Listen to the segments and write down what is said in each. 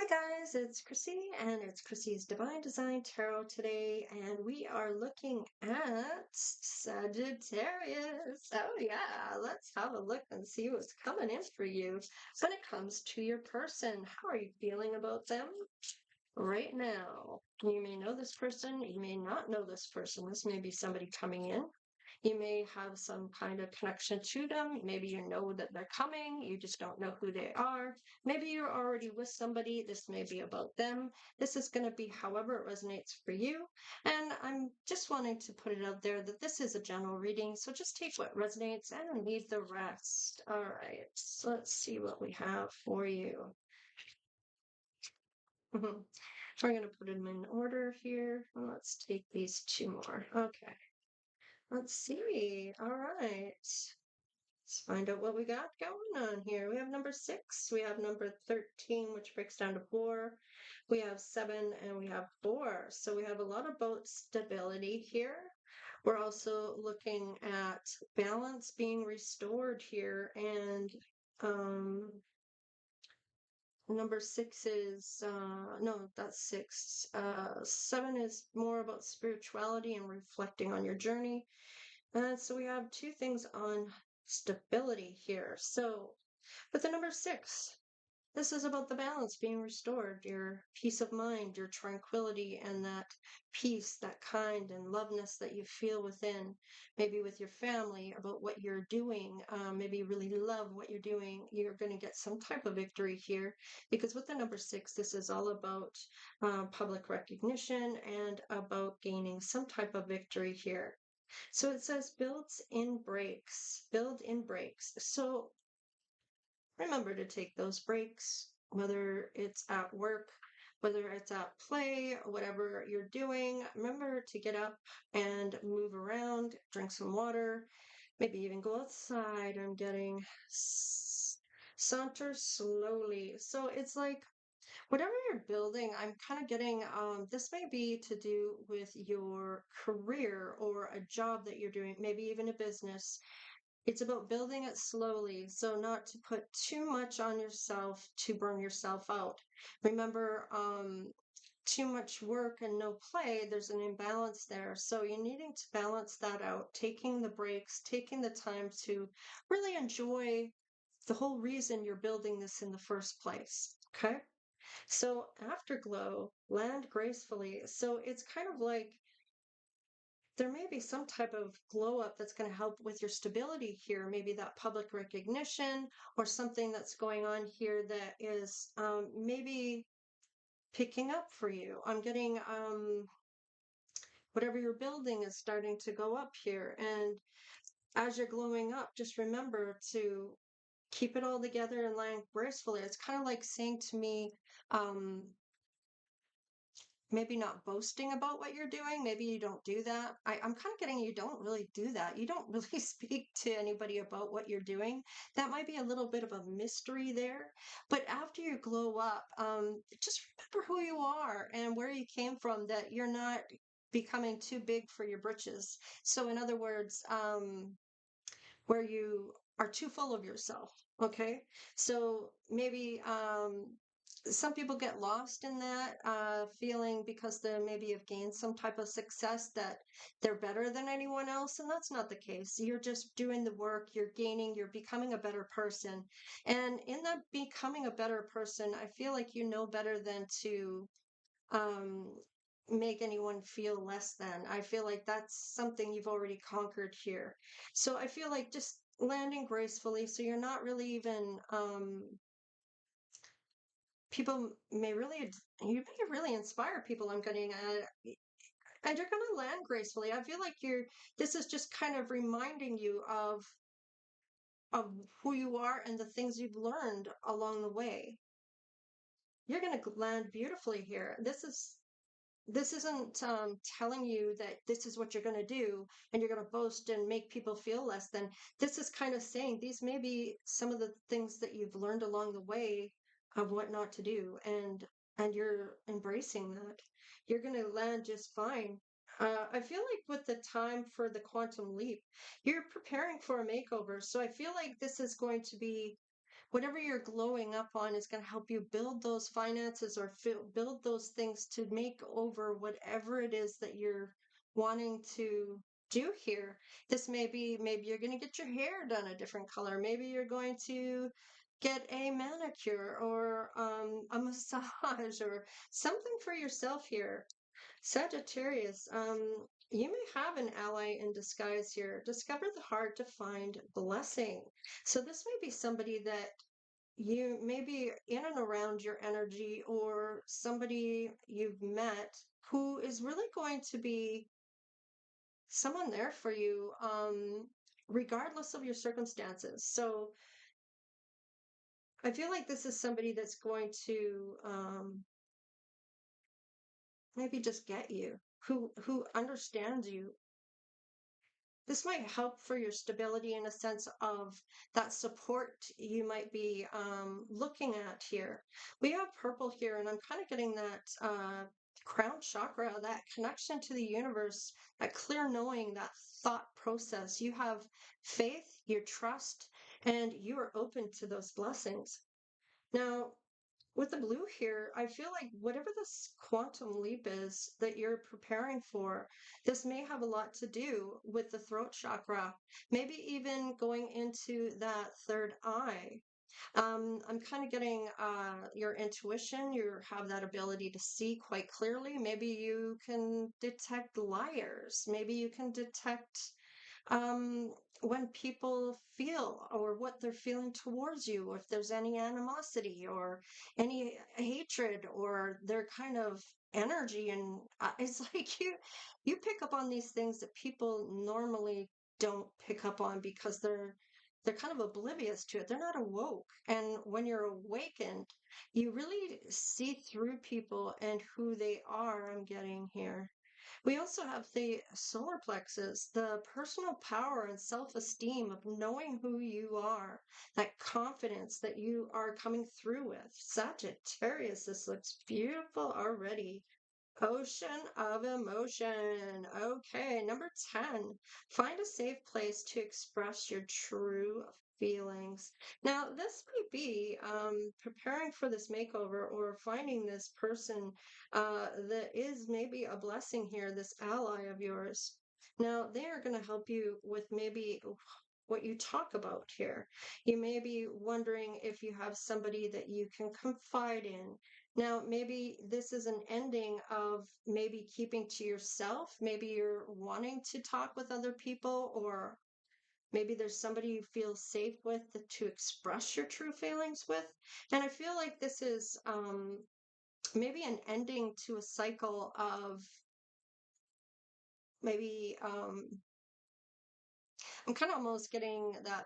Guys, it's Chrissy and it's Chrissy's Divine Design Tarot today, and we are looking at Sagittarius. Oh, yeah, let's have a look and see what's coming in for you when it comes to your person. How are you feeling about them right now? You may know this person, you may not know this person. This may be somebody coming in. You may have some kind of connection to them. Maybe you know that they're coming. You just don't know who they are. Maybe you're already with somebody. This may be about them. This is going to be however it resonates for you. And I'm just wanting to put it out there that this is a general reading. So just take what resonates and leave the rest. All right. So let's see what we have for you. We're going to put them in order here. Let's take these two more. Okay. Let's see. All right. Let's find out what we got going on here. We have number 6, we have number 13, which breaks down to 4, we have 7, and we have 4. So we have a lot about stability here. We're also looking at balance being restored here, and number 6 is, no, that's 6. 7 is more about spirituality and reflecting on your journey. So we have two things on stability here. So with the number 6, this is about the balance being restored, your peace of mind, your tranquility, and that peace, that kind and loveness that you feel within, maybe with your family about what you're doing. Maybe you really love what you're doing. You're going to get some type of victory here because with the number 6, this is all about public recognition and about gaining some type of victory here. So it says builds in breaks, build in breaks. So remember to take those breaks, whether it's at work, whether it's at play, whatever you're doing. Remember to get up and move around, drink some water, maybe even go outside. I'm getting saunter slowly. So it's like whatever you're building, I'm kind of getting this may be to do with your career or a job that you're doing, maybe even a business. It's about building it slowly, so not to put too much on yourself to burn yourself out. Remember, too much work and no play, there's an imbalance there. So you're needing to balance that out, taking the breaks, taking the time to really enjoy the whole reason you're building this in the first place. Okay? So afterglow, land gracefully. So it's kind of like there may be some type of glow up that's going to help with your stability here. Maybe that public recognition or something that's going on here that is maybe picking up for you. I'm getting whatever you're building is starting to go up here. And as you're glowing up, just remember to keep it all together and land gracefully. It's kind of like saying to me, um, maybe not boasting about what you're doing. Maybe you don't do that. I'm kind of getting you don't really do that. You don't really speak to anybody about what you're doing. That might be a little bit of a mystery there. But after you glow up, just remember who you are and where you came from, that you're not becoming too big for your britches. So, in other words, where you are too full of yourself. Okay. So maybe some people get lost in that feeling because they maybe have gained some type of success that they're better than anyone else. And that's not the case. You're just doing the work, you're gaining, you're becoming a better person. And in that becoming a better person, I feel like you know better than to um, make anyone feel less than. I feel like that's something you've already conquered here. So I feel like just landing gracefully, so you're not really even people may really you may really inspire people. I'm getting and you're going to land gracefully. I feel like this is just kind of reminding you of who you are and the things you've learned along the way. You're going to land beautifully here. This isn't telling you that this is what you're going to do and you're going to boast and make people feel less than. This is kind of saying these may be some of the things that you've learned along the way of what not to do, and you're embracing that. You're going to land just fine. I feel like with the time for the quantum leap, you're preparing for a makeover. So I feel like this is going to be whatever you're glowing up on is going to help you build those finances or build those things to make over whatever it is that you're wanting to do here. This may be, maybe you're going to get your hair done a different color. Maybe you're going to get a manicure or a massage or something for yourself here. Sagittarius, you may have an ally in disguise here. Discover the hard to find blessing. So this may be somebody that you may be in and around your energy, or somebody you've met who is really going to be someone there for you, regardless of your circumstances. So I feel like this is somebody that's going to maybe just get you, who understands you. This might help for your stability in a sense of that support you might be looking at here. We have purple here, and I'm kind of getting that crown chakra, that connection to the universe, that clear knowing, that thought process. You have faith, you trust, and you are open to those blessings. Now, with the blue here, I feel like whatever this quantum leap is that you're preparing for, this may have a lot to do with the throat chakra, maybe even going into that third eye. I'm kind of getting your intuition. You have that ability to see quite clearly. Maybe you can detect liars. Maybe you can detect um, when people feel or what they're feeling towards you, if there's any animosity or any hatred or their kind of energy. And it's like you pick up on these things that people normally don't pick up on because they're kind of oblivious to it. They're not awoke. And when you're awakened, you really see through people and who they are. I'm getting here. We also have the solar plexus, the personal power and self esteem of knowing who you are, that confidence that you are coming through with. Sagittarius, this looks beautiful already. Ocean of emotion. Okay, number 10. Find a safe place to express your true feelings. Now, this may be preparing for this makeover or finding this person that is maybe a blessing here, this ally of yours. Now, they are going to help you with maybe what you talk about here. You may be wondering if you have somebody that you can confide in. Now, maybe this is an ending of maybe keeping to yourself. Maybe you're wanting to talk with other people, or maybe there's somebody you feel safe with to express your true feelings with. And I feel like this is maybe an ending to a cycle of maybe, I'm kind of almost getting that,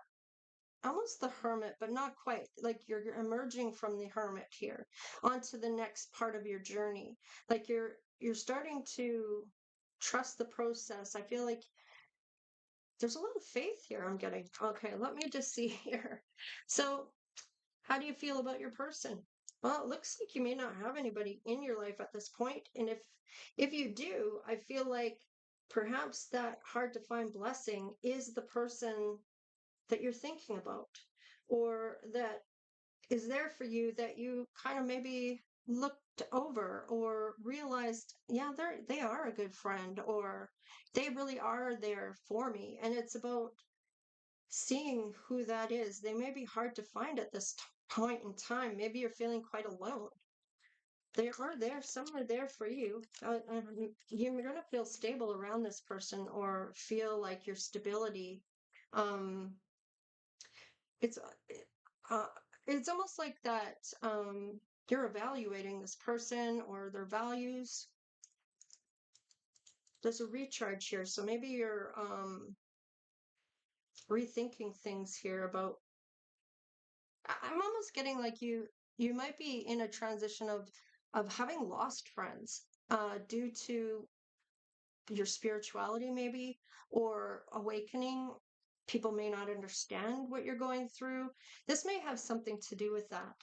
almost the hermit, but not quite. Like you're emerging from the hermit here onto the next part of your journey. Like you're starting to trust the process. I feel like there's a lot of faith here I'm getting. Okay, let me just see here. So, how do you feel about your person? Well, it looks like you may not have anybody in your life at this point, and if you do, I feel like perhaps that hard to find blessing is the person that you're thinking about, or that is there for you, that you kind of maybe looked over or realized, yeah, they are a good friend, or they really are there for me. And it's about seeing who that is. They may be hard to find at this point in time. Maybe you're feeling quite alone. They are there, some are there for you. You're going to feel stable around this person, or feel like your stability. Um, it's uh, it's almost like that you're evaluating this person or their values. There's a recharge here, so maybe you're rethinking things here about. I'm almost getting like you might be in a transition of having lost friends due to your spirituality, maybe, or awakening. People may not understand what you're going through. This may have something to do with that.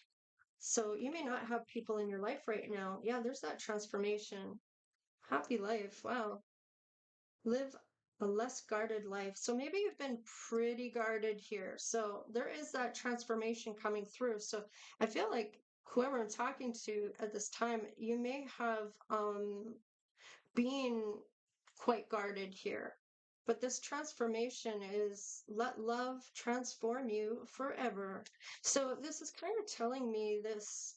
So you may not have people in your life right now. Yeah, there's that transformation. Happy life. Wow. Live a less guarded life. So maybe you've been pretty guarded here. So there is that transformation coming through. So I feel like whoever I'm talking to at this time, you may have been quite guarded here. But this transformation is let love transform you forever. So this is kind of telling me this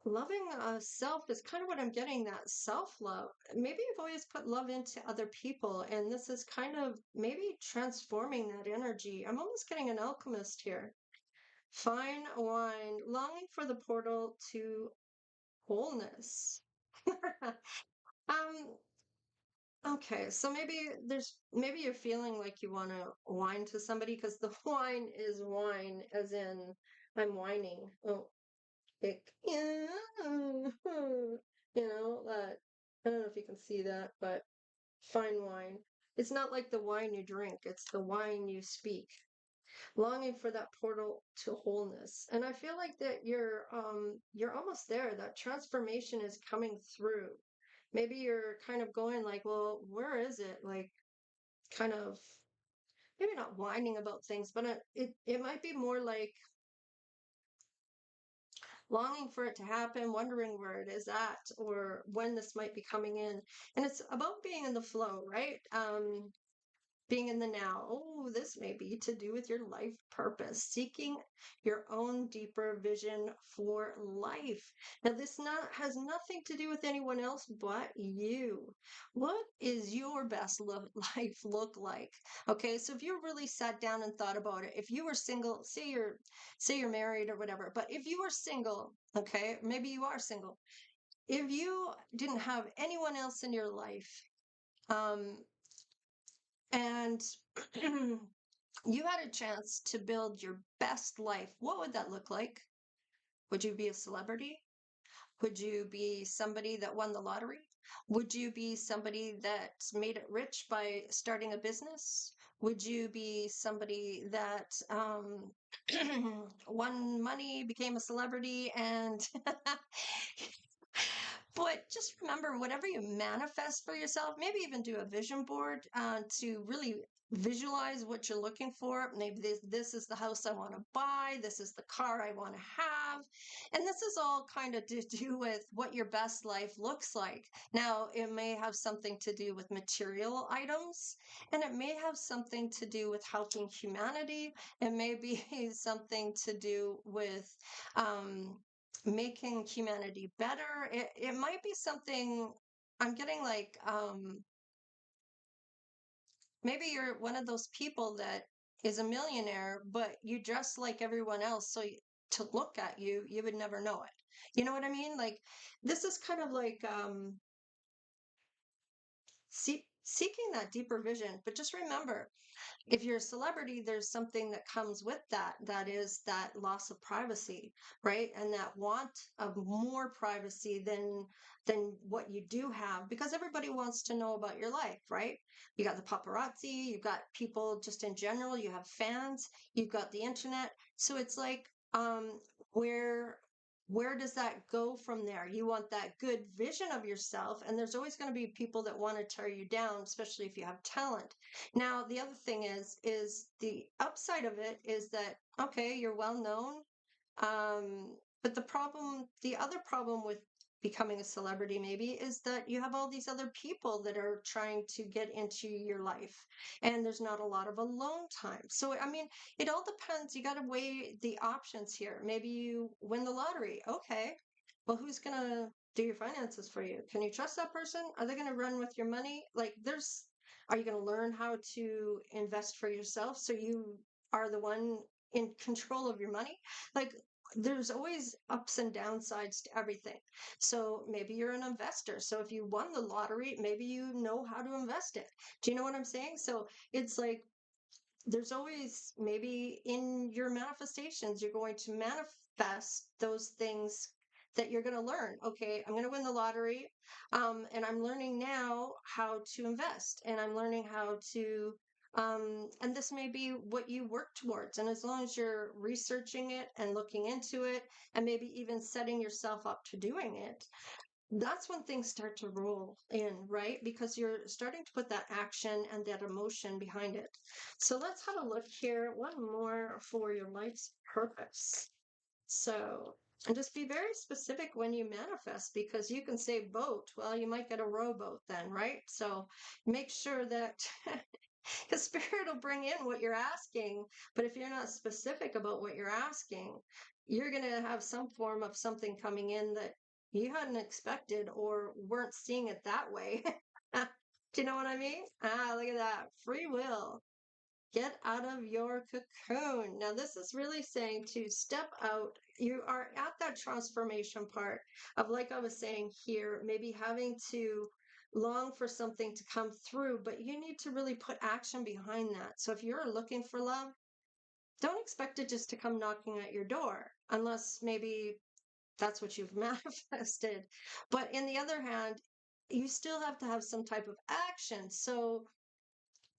loving self is kind of what I'm getting, that self love. Maybe you've always put love into other people, and this is kind of maybe transforming that energy. I'm almost getting an alchemist here. Fine wine, longing for the portal to wholeness. um, okay, so maybe you're feeling like you want to whine to somebody because the whine is wine, as in I'm whining. Oh, like, yeah, that. I don't know if you can see that, but fine wine. It's not like the wine you drink, it's the wine you speak. Longing for that portal to wholeness. And I feel like that you're almost there. That transformation is coming through. Maybe you're kind of going like, well, where is it? Like kind of maybe not whining about things, but it might be more like longing for it to happen, wondering where it is at or when this might be coming in. And it's about being in the flow, right? Being in the now. Oh, this may be to do with your life purpose, seeking your own deeper vision for life. Now, this not has nothing to do with anyone else but you. What is your best life look like? Okay, so if you really sat down and thought about it, if you were single, say you're married or whatever, but if you were single, okay, maybe you are single. If you didn't have anyone else in your life, um, and you had a chance to build your best life, what would that look like? Would you be a celebrity? Would you be somebody that won the lottery? Would you be somebody that made it rich by starting a business? Would you be somebody that won money, became a celebrity, and but just remember, whatever you manifest for yourself, maybe even do a vision board to really visualize what you're looking for. Maybe this is the house I want to buy. This is the car I want to have. And this is all kind of to do with what your best life looks like. Now, it may have something to do with material items, and it may have something to do with helping humanity. It may be something to do with, making humanity better. It might be something I'm getting like maybe you're one of those people that is a millionaire, but you dress like everyone else. So to look at you, you would never know it. You know what I mean? Like this is kind of like seeking that deeper vision. But just remember, if you're a celebrity, there's something that comes with that. That is that loss of privacy, right? And that want of more privacy than what you do have, because everybody wants to know about your life, right? You got the paparazzi, you've got people just in general, you have fans, you've got the internet. So it's like, where where does that go from there? You want that good vision of yourself, and there's always going to be people that want to tear you down, especially if you have talent. Now, the other thing is the upside of it is that okay, you're well known, but the other problem with becoming a celebrity maybe is that you have all these other people that are trying to get into your life, and there's not a lot of alone time. So, I mean, it all depends. You got to weigh the options here. Maybe you win the lottery. Okay. Well, who's going to do your finances for you? Can you trust that person? Are they going to run with your money? Are you going to learn how to invest for yourself so you are the one in control of your money? Like, there's always ups and downsides to everything. So maybe you're an investor. So if you won the lottery, maybe you know how to invest it. Do you know what I'm saying? So it's like there's always maybe in your manifestations, you're going to manifest those things that you're going to learn. Okay, I'm going to win the lottery. And I'm learning now how to invest, and I'm learning how to, and this may be what you work towards. And as long as you're researching it and looking into it, and maybe even setting yourself up to doing it, that's when things start to roll in, right? Because you're starting to put that action and that emotion behind it. So let's have a look here. One more for your life's purpose. So, and just be very specific when you manifest, because you can say boat. Well, you might get a rowboat then, right? So make sure that because spirit will bring in what you're asking. But if you're not specific about what you're asking, you're going to have some form of something coming in that you hadn't expected or weren't seeing it that way. Do you know what I mean? Ah, look at that. Free will. Get out of your cocoon. Now, this is really saying to step out. You are at that transformation part of, like I was saying here, maybe having to long for something to come through, but you need to really put action behind that. So if you're looking for love, don't expect it just to come knocking at your door, unless maybe that's what you've manifested. But in the other hand, you still have to have some type of action. So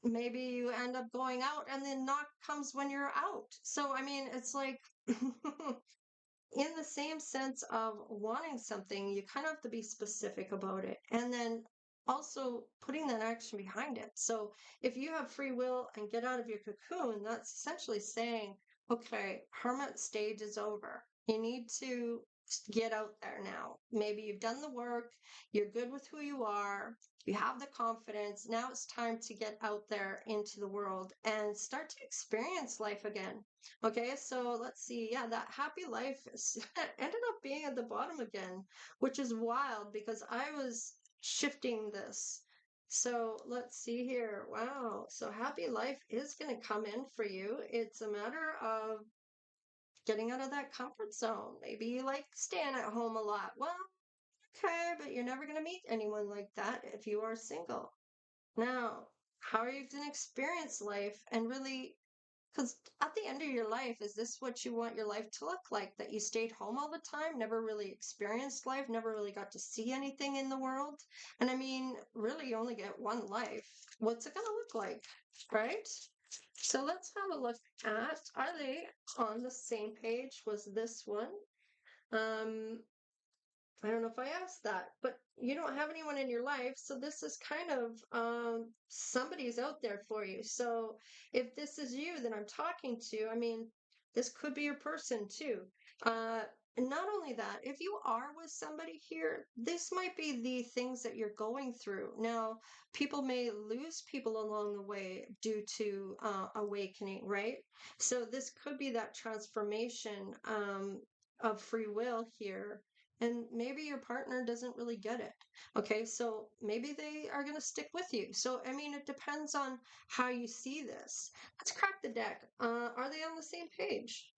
maybe you end up going out and then knock comes when you're out. So, I mean, it's like, in the same sense of wanting something, you kind of have to be specific about it. And then also putting that action behind it. So if you have free will and get out of your cocoon, that's essentially saying, okay, hermit stage is over. You need to get out there now. Maybe you've done the work, you're good with who you are, you have the confidence. Now it's time to get out there into the world and start to experience life again. Okay, so let's see. Yeah, that happy life ended up being at the bottom again, which is wild because I was shifting this. So let's see here. Wow. So happy life is going to come in for you. It's a matter of getting out of that comfort zone. Maybe you like staying at home a lot. Well, okay, but you're never going to meet anyone like that if you are single. Now, how are you going to experience life and really, because at the end of your life, is this what you want your life to look like? That you stayed home all the time, never really experienced life, never really got to see anything in the world? And I mean, really, you only get one life. What's it going to look like? Right? So let's have a look at, are they on the same page? Was this one? Um, I don't know if I asked that, but you don't have anyone in your life, so this is kind of somebody's out there for you. So if this is you that I'm talking to, I mean, this could be your person too. And not only that, if you are with somebody here, this might be the things that you're going through. Now, people may lose people along the way due to awakening, right? So this could be that transformation of free will here, and maybe your partner doesn't really get it. Okay, so maybe they are going to stick with you. So, I mean, it depends on how you see this. Let's crack the deck. Are they on the same page?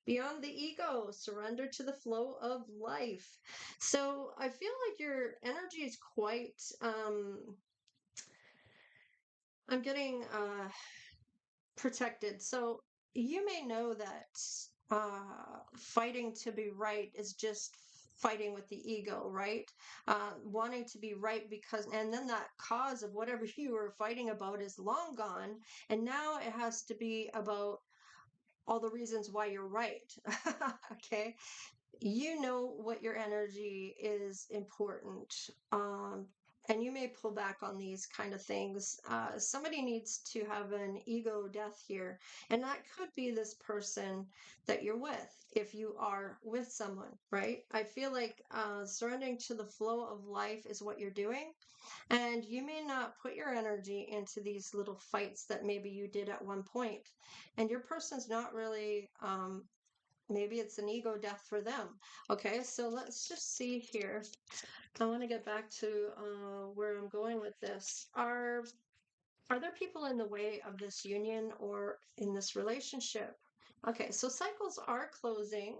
Beyond the ego, surrender to the flow of life. So, I feel like your energy is quite, I'm getting protected. So you may know that fighting to be right is just fighting with the ego, right? Wanting to be right because, and then that cause of whatever you were fighting about is long gone. And now it has to be about all the reasons why you're right. Okay, you know what your energy is important. And you may pull back on these kind of things. Somebody needs to have an ego death here, and that could be this person that you're with if you are with someone, right? I feel like surrendering to the flow of life is what you're doing, and you may not put your energy into these little fights that maybe you did at one point, and your person's not really maybe it's an ego death for them. Okay, so let's just see here. I want to get back to where I'm going with this. Are there people in the way of this union or in this relationship? Okay, so cycles are closing.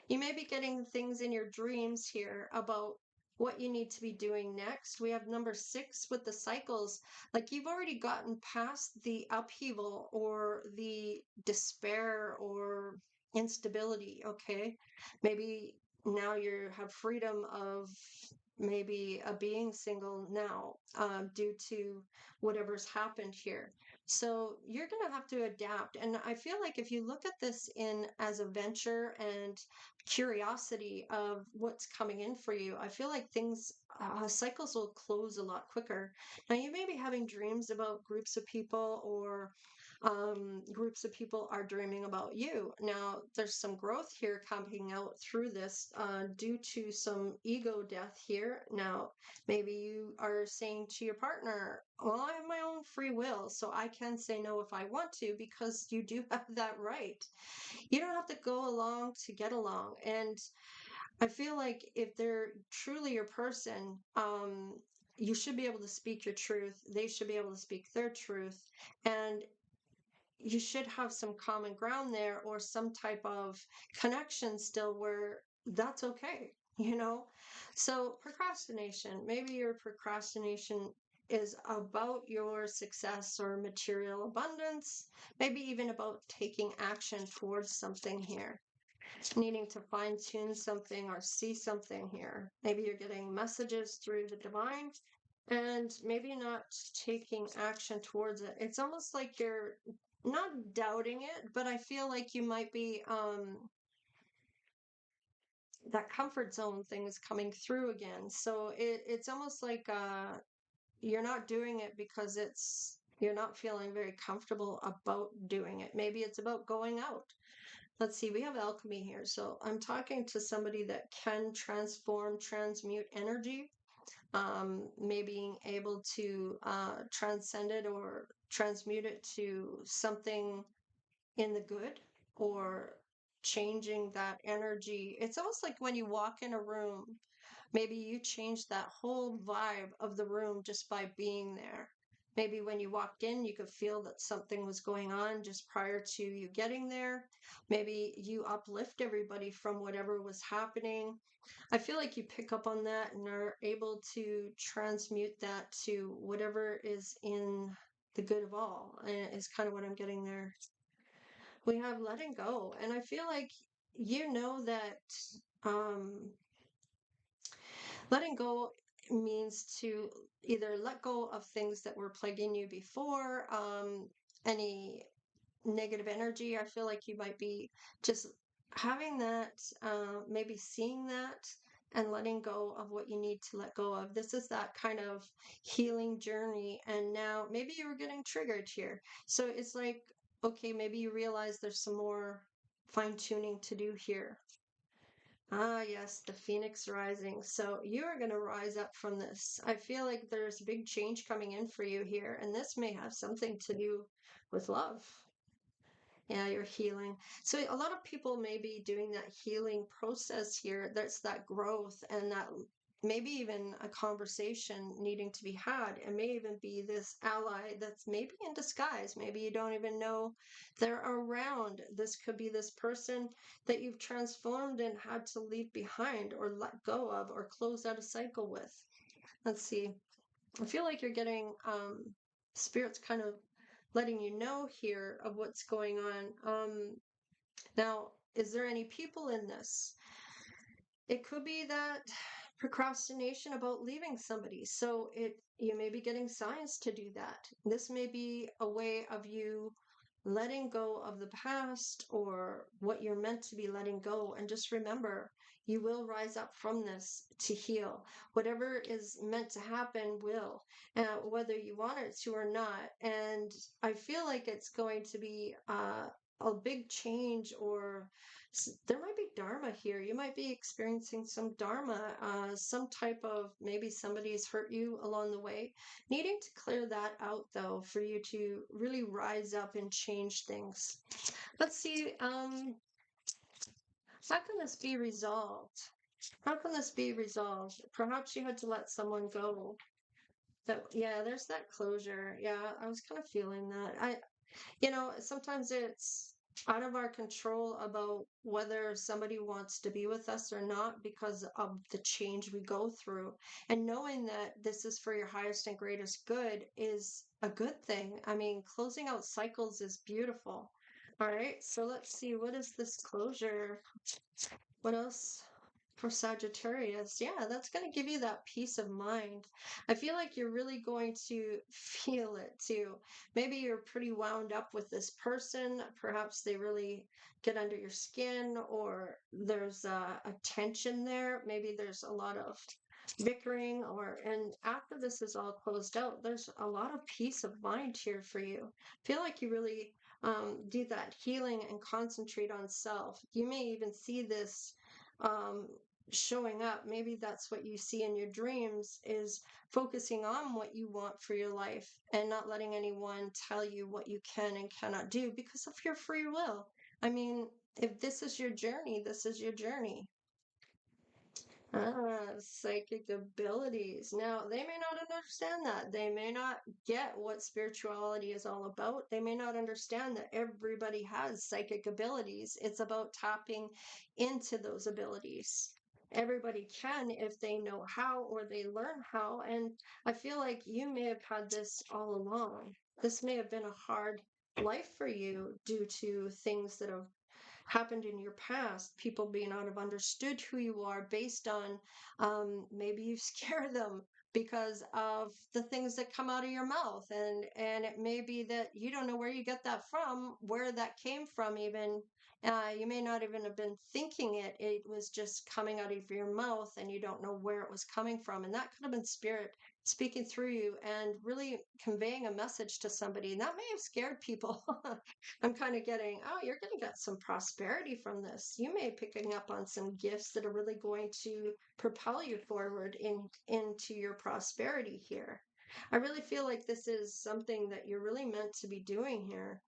You may be getting things in your dreams here about what you need to be doing next. We have number 6 with the cycles. Like you've already gotten past the upheaval or the despair or instability. Okay. Maybe now you have freedom of maybe being single now due to whatever's happened here. So you're going to have to adapt. And I feel like if you look at this in as a venture and curiosity of what's coming in for you, I feel like things, cycles will close a lot quicker. Now, you may be having dreams about groups of people, or groups of people are dreaming about you. Now, there's some growth here coming out through this due to some ego death here. Now, maybe you are saying to your partner, well, I have my own free will, so I can say no if I want to, because you do have that right. You don't have to go along to get along. And I feel like if they're truly your person, you should be able to speak your truth. They should be able to speak their truth. And you should have some common ground there, or some type of connection still, where that's okay, you know? So, procrastination, maybe your procrastination is about your success or material abundance, maybe even about taking action towards something here, needing to fine tune something or see something here. Maybe you're getting messages through the divine and maybe not taking action towards it. It's almost like you're not doubting it, but I feel like you might be, that comfort zone thing is coming through again. So it's almost like you're not doing it because you're not feeling very comfortable about doing it. Maybe it's about going out. Let's see, we have alchemy here. So I'm talking to somebody that can transform, transmute energy, maybe being able to transcend it or transmute it to something in the good, or changing that energy. It's almost like when you walk in a room, maybe you change that whole vibe of the room just by being there. Maybe when you walked in, you could feel that something was going on just prior to you getting there. Maybe you uplift everybody from whatever was happening. I feel like you pick up on that and are able to transmute that to whatever is in the good of all, is kind of what I'm getting there. We have letting go. And I feel like you know that um, letting go means to either let go of things that were plaguing you before, any negative energy. I feel like you might be just having that, maybe seeing that and letting go of what you need to let go of. This is that kind of healing journey. And now maybe you were getting triggered here. So it's like, okay, maybe you realize there's some more fine tuning to do here. Ah, yes, the phoenix rising. So you are going to rise up from this. I feel like there's big change coming in for you here, and this may have something to do with love. Yeah, you're healing. So a lot of people may be doing that healing process here. There's that growth, and that maybe even a conversation needing to be had. It may even be this ally that's maybe in disguise. Maybe you don't even know they're around. This could be this person that you've transformed and had to leave behind, or let go of, or close out a cycle with. Let's see. I feel like you're getting spirits kind of letting you know here of what's going on. Now, is there any people in this? It could be that procrastination about leaving somebody. So you may be getting signs to do that. This may be a way of you letting go of the past, or what you're meant to be letting go. And just remember, you will rise up from this to heal. Whatever is meant to happen will, whether you want it to or not. And I feel like it's going to be a big change, or there might be dharma here. You might be experiencing some dharma, some type of, maybe somebody's hurt you along the way. Needing to clear that out, though, for you to really rise up and change things. Let's see. How can this be resolved? How can this be resolved? Perhaps you had to let someone go. That, yeah, there's that closure. Yeah, I was kind of feeling that. Sometimes it's out of our control about whether somebody wants to be with us or not, because of the change we go through. And knowing that this is for your highest and greatest good is a good thing. I mean, closing out cycles is beautiful. All right, so let's see. What is this closure? What else for Sagittarius. Yeah, that's going to give you that peace of mind. I feel like you're really going to feel it too. Maybe you're pretty wound up with this person. Perhaps they really get under your skin, or there's a tension there. Maybe there's a lot of bickering, and after this is all closed out, there's a lot of peace of mind here for you. Feel like you really do that healing and concentrate on self. You may even see this um, showing up. Maybe that's what you see in your dreams, is focusing on what you want for your life and not letting anyone tell you what you can and cannot do because of your free will. I mean, if this is your journey, this is your journey. Psychic abilities. Now, they may not understand that. They may not get what spirituality is all about. They may not understand that everybody has psychic abilities. It's about tapping into those abilities. Everybody can if they know how or they learn how. And I feel like you may have had this all along. This may have been a hard life for you due to things that have happened in your past, people being not have understood who you are based on maybe you scare them because of the things that come out of your mouth, and it may be that you don't know where you get that from, where that came from even. You may not even have been thinking it. It was just coming out of your mouth and you don't know where it was coming from. And that could have been spirit speaking through you and really conveying a message to somebody. And that may have scared people. I'm kind of getting, oh, you're going to get some prosperity from this. You may be picking up on some gifts that are really going to propel you forward into your prosperity here. I really feel like this is something that you're really meant to be doing here.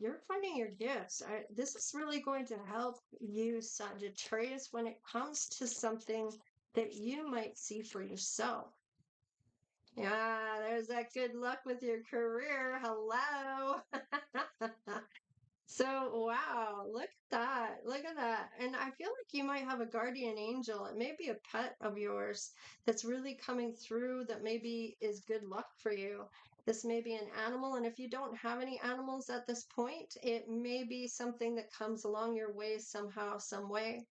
You're finding your gifts. This is really going to help you, Sagittarius, when it comes to something that you might see for yourself. Yeah, there's that good luck with your career. Hello. So, wow, look at that. Look at that. And I feel like you might have a guardian angel. It may be a pet of yours that's really coming through that maybe is good luck for you. This may be an animal. And if you don't have any animals at this point, it may be something that comes along your way somehow, some way.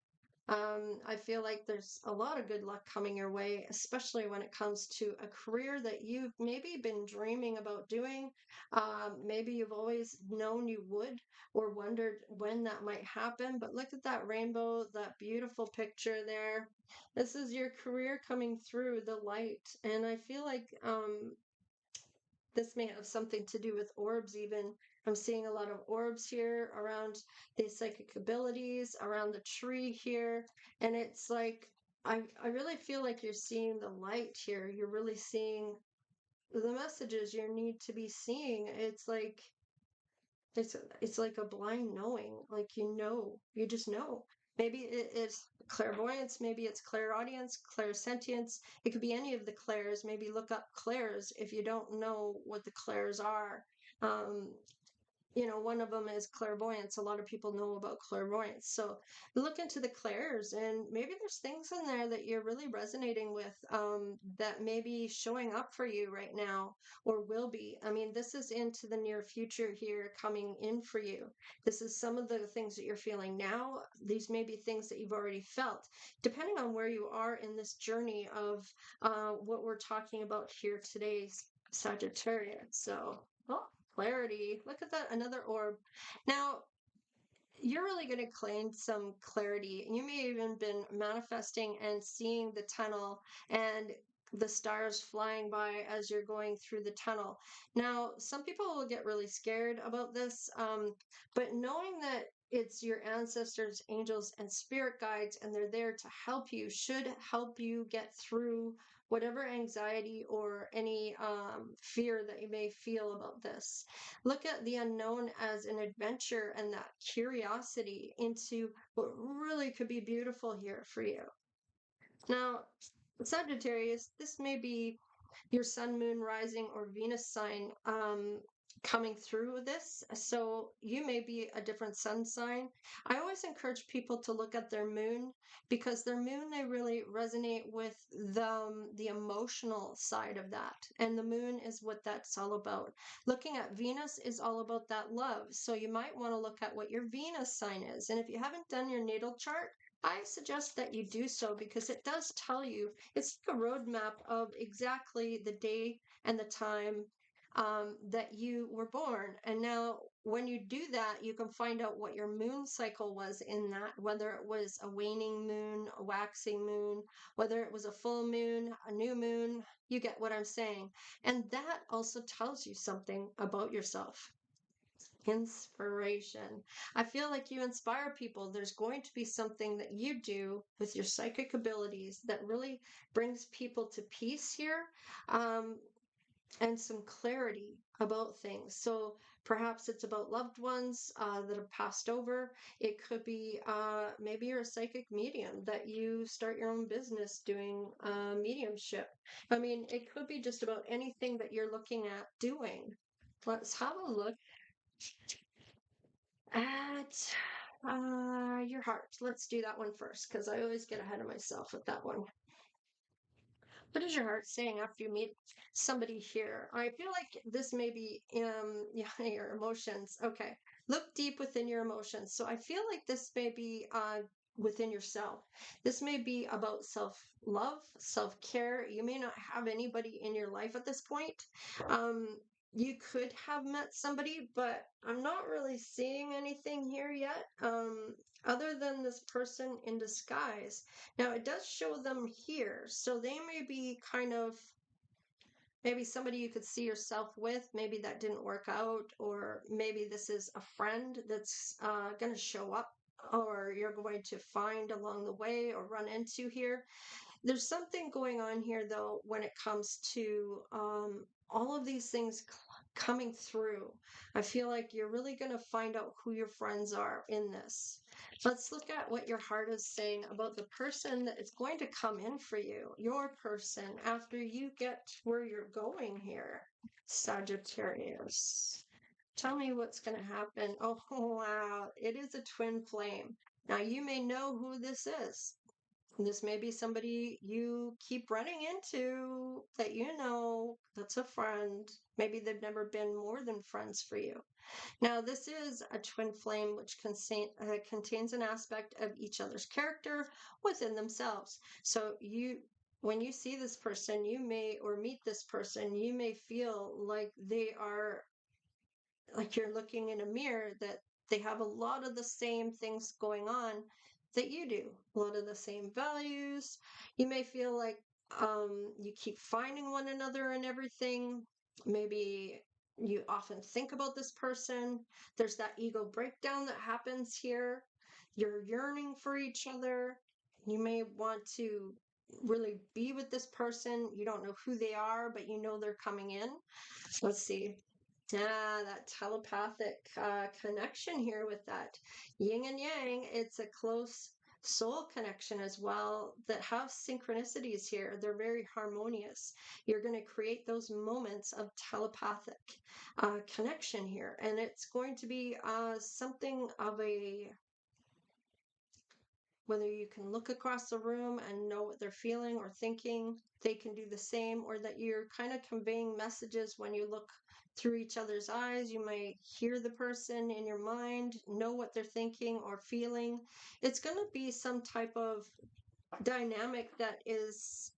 I feel like there's a lot of good luck coming your way, especially when it comes to a career that you've maybe been dreaming about doing. Maybe you've always known you would or wondered when that might happen. But look at that rainbow, that beautiful picture there. This is your career coming through the light. And I feel like this may have something to do with orbs, even. I'm seeing a lot of orbs here around these psychic abilities, around the tree here. And it's like, I really feel like you're seeing the light here. You're really seeing the messages you need to be seeing. It's like a blind knowing, like you just know. Maybe it's clairvoyance, maybe it's clairaudience, clairsentience. It could be any of the clairs. Maybe look up clairs if you don't know what the clairs are. Um, one of them is clairvoyance. A lot of people know about clairvoyance. So look into the clairs, and maybe there's things in there that you're really resonating with that may be showing up for you right now or will be. I mean, this is into the near future here coming in for you. This is some of the things that you're feeling now. These may be things that you've already felt, depending on where you are in this journey of what we're talking about here today, Sagittarius. So, oh, clarity. Look at that, another orb. Now, you're really going to claim some clarity. You may have even been manifesting and seeing the tunnel and the stars flying by as you're going through the tunnel. Now, some people will get really scared about this, but knowing that it's your ancestors, angels, and spirit guides, and they're there to help you, should help you get through whatever anxiety or any fear that you may feel about this. Look at the unknown as an adventure and that curiosity into what really could be beautiful here for you. Now, Sagittarius, this may be your sun, moon, rising, or Venus sign coming through this. So you may be a different sun sign. I always encourage people to look at their moon, because their moon, they really resonate with the emotional side of that. And the moon is what that's all about. Looking at Venus is all about that love. So you might want to look at what your Venus sign is. And if you haven't done your natal chart, I suggest that you do so because it does tell you, it's like a roadmap of exactly the day and the time that you were born. And now, when you do that, you can find out what your moon cycle was in that, whether it was a waning moon, a waxing moon, whether it was a full moon, a new moon. You get what I'm saying. And that also tells you something about yourself. Inspiration. I feel like you inspire people. There's going to be something that you do with your psychic abilities that really brings people to peace here, um, and some clarity about things. So perhaps it's about loved ones that have passed over. It could be maybe you're a psychic medium that you start your own business doing mediumship. I mean, it could be just about anything that you're looking at doing. Let's have a look at your heart. Let's do that one first because I always get ahead of myself with that one. What is your heart saying after you meet somebody here? I feel like this may be yeah, your emotions. Okay. Look deep within your emotions. So I feel like this may be within yourself. This may be about self-love, self-care. You may not have anybody in your life at this point. Um, you could have met somebody, but I'm not really seeing anything here yet. Other than this person in disguise. Now it does show them here, so they may be kind of maybe somebody you could see yourself with. Maybe that didn't work out, or maybe this is a friend that's going to show up, or you're going to find along the way or run into here. There's something going on here, though, when it comes to all of these things coming through. I feel like you're really going to find out who your friends are in this. Let's look at what your heart is saying about the person that is going to come in for you, your person, after you get where you're going here, Sagittarius. Tell me what's going to happen. Oh, wow. It is a twin flame. Now, you may know who this is. This may be somebody you keep running into that you know that's a friend. Maybe they've never been more than friends for you. Now, this is a twin flame which contains an aspect of each other's character within themselves. So when you see this person, you may, or meet this person, you may feel like they are, like you're looking in a mirror, that they have a lot of the same things going on that you do, a lot of the same values. You may feel like you keep finding one another in everything. Maybe you often think about this person. There's that ego breakdown that happens here. You're yearning for each other. You may want to really be with this person. You don't know who they are, but you know they're coming in. Let's see. That telepathic connection here with that yin and yang. It's a close soul connection as well that have synchronicities here. They're very harmonious. You're going to create those moments of telepathic connection here. And it's going to be something of a, whether you can look across the room and know what they're feeling or thinking, they can do the same, or that you're kind of conveying messages when you look through each other's eyes. You might hear the person in your mind, know what they're thinking or feeling. It's going to be some type of dynamic that is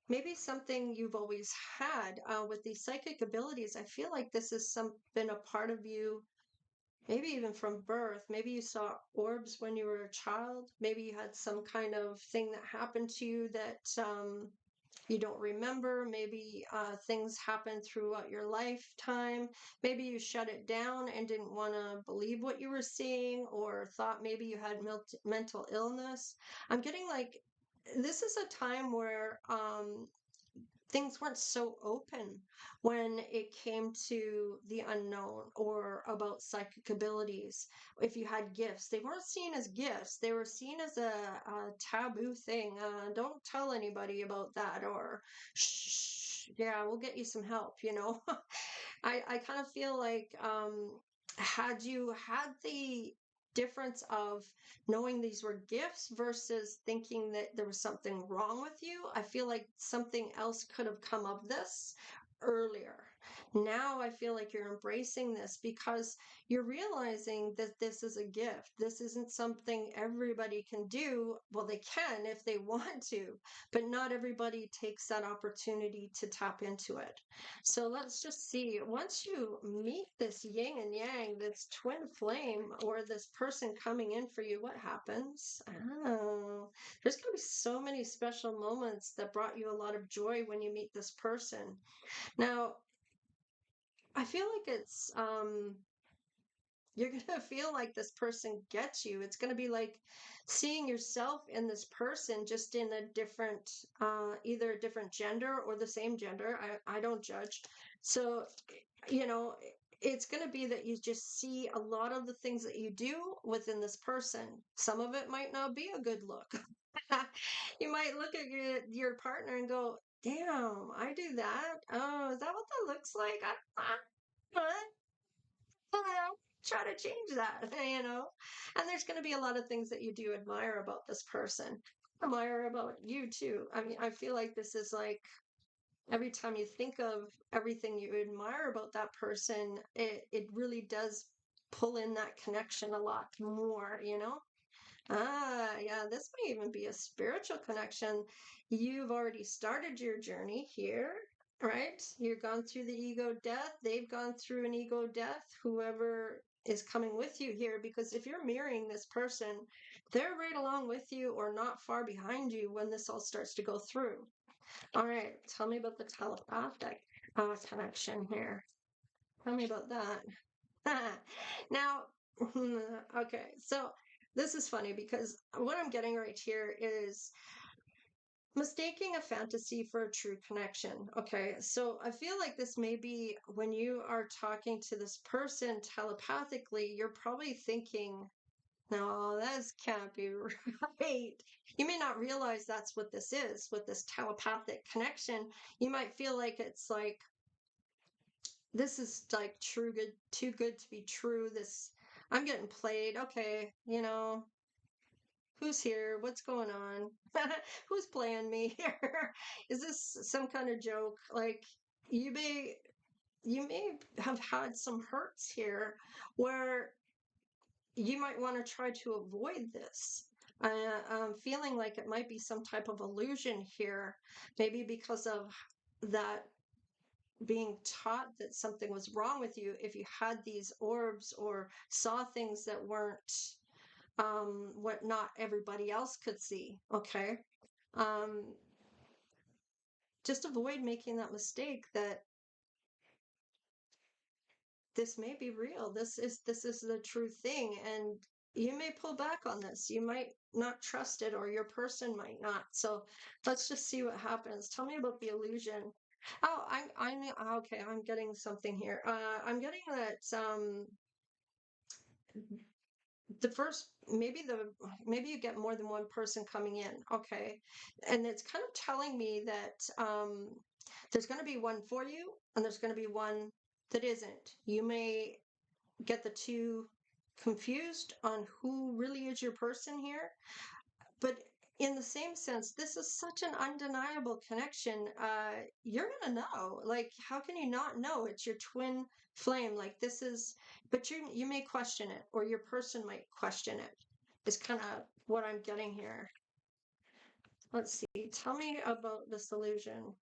maybe something you've always had with these psychic abilities. I feel like this has been a part of you. Maybe even from birth. Maybe you saw orbs when you were a child. Maybe you had some kind of thing that happened to you that you don't remember. Maybe things happened throughout your lifetime. Maybe you shut it down and didn't want to believe what you were seeing, or thought maybe you had mental illness. I'm getting like this is a time where things weren't so open when it came to the unknown or about psychic abilities. If you had gifts, they weren't seen as gifts. They were seen as a taboo thing. Don't tell anybody about that, or shh, yeah, we'll get you some help, you know. I kind of feel like had you had the difference of knowing these were gifts versus thinking that there was something wrong with you, I feel like something else could have come of this earlier. Now I feel like you're embracing this because you're realizing that this is a gift. This isn't something everybody can do. Well, they can if they want to, but not everybody takes that opportunity to tap into it. So let's just see. Once you meet this yin and yang, this twin flame, or this person coming in for you, what happens? Oh, there's going to be so many special moments that brought you a lot of joy when you meet this person. Now, I feel like you're going to feel like this person gets you. It's going to be like seeing yourself in this person, just in a different, either a different gender or the same gender. I don't judge. So, you know, it's going to be that you just see a lot of the things that you do within this person. Some of it might not be a good look. You might look at your partner and go, damn, I do that. Oh, is that what that looks like? Try to change that, you know? And there's going to be a lot of things that you do admire about this person, admire about you too. I mean, I feel like this is like every time you think of everything you admire about that person, it really does pull in that connection a lot more, you know? Ah, yeah, this may even be a spiritual connection. You've already started your journey here, right? You've gone through the ego death. They've gone through an ego death, whoever is coming with you here, because if you're mirroring this person, they're right along with you or not far behind you when this all starts to go through. All right, tell me about the telepathic connection here. Tell me about that. Now, okay, so this is funny because what I'm getting right here is mistaking a fantasy for a true connection. Okay, so I feel like this may be when you are talking to this person telepathically, you're probably thinking, no, this can't be right. You may not realize that's what this is with this telepathic connection. You might feel like it's like, this is like too good to be true. This, I'm getting played. Okay, you know, who's here? What's going on? Who's playing me here? Is this some kind of joke? Like, you may you may have had some hurts here where you might want to try to avoid this. I'm feeling like it might be some type of illusion here, maybe because of that being taught that something was wrong with you if you had these orbs or saw things that weren't what not everybody else could see. Okay, um, just avoid making that mistake that this may be real. This is the true thing, and you may pull back on this. You might not trust it, or your person might not. So let's just see what happens. Tell me about the illusion. Oh, I'm okay. I'm getting something here. I'm getting that the first maybe you get more than one person coming in. Okay, and it's kind of telling me that there's going to be one for you, and there's going to be one that isn't. You may get the two confused on who really is your person here. But in the same sense, this is such an undeniable connection. You're gonna know. Like, how can you not know? It's your twin flame. Like, this is, but you may question it, or your person might question it. Is kind of what I'm getting here. Let's see. Tell me about this illusion.